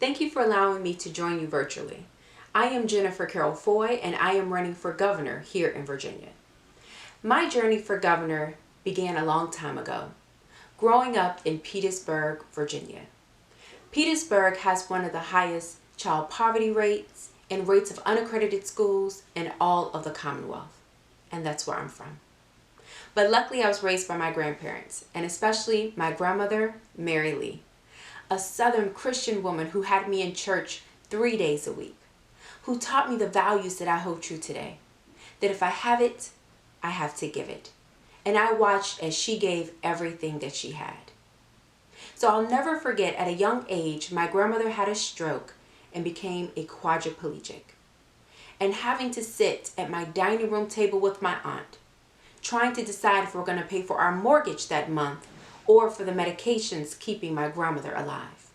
Thank you for allowing me to join you virtually. I am Jennifer Carroll Foy, and I am running for governor here in Virginia. My journey for governor began a long time ago, growing up in Petersburg, Virginia. Petersburg has one of the highest child poverty rates and rates of unaccredited schools in all of the Commonwealth, and that's where I'm from. But luckily I was raised by my grandparents, and especially my grandmother, Mary Lee, a Southern Christian woman who had me in church 3 days a week, who taught me the values that I hold true today, that if I have it, I have to give it. And I watched as she gave everything that she had. So I'll never forget, at a young age, my grandmother had a stroke and became a quadriplegic. And having to sit at my dining room table with my aunt, trying to decide if we're going to pay for our mortgage that month or for the medications keeping my grandmother alive.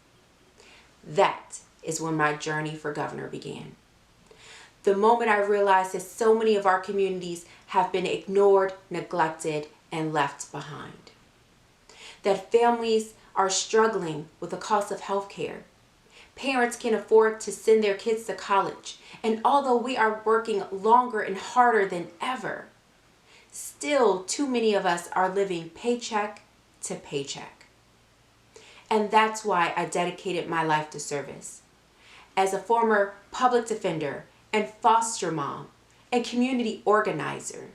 That is when my journey for governor began. The moment I realized that so many of our communities have been ignored, neglected, and left behind. That families are struggling with the cost of health care. Parents can't afford to send their kids to college, and although we are working longer and harder than ever, still too many of us are living paycheck to paycheck. And that's why I dedicated my life to service. As a former public defender and foster mom and community organizer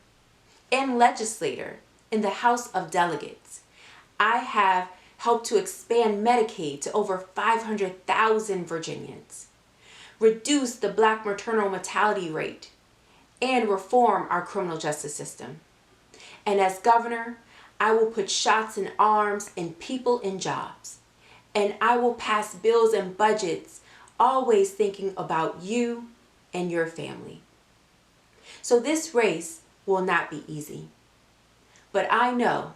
and legislator in the House of Delegates, I have helped to expand Medicaid to over 500,000 Virginians, reduce the Black maternal mortality rate, and reform our criminal justice system. And as governor, I will put shots in arms and people in jobs. And I will pass bills and budgets, always thinking about you and your family. So this race will not be easy. But I know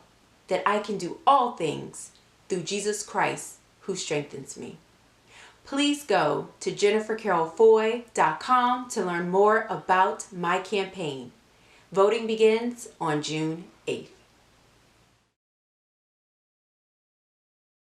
that I can do all things through Jesus Christ who strengthens me. Please go to jennifercarrollfoy.com to learn more about my campaign. Voting begins on June 8th.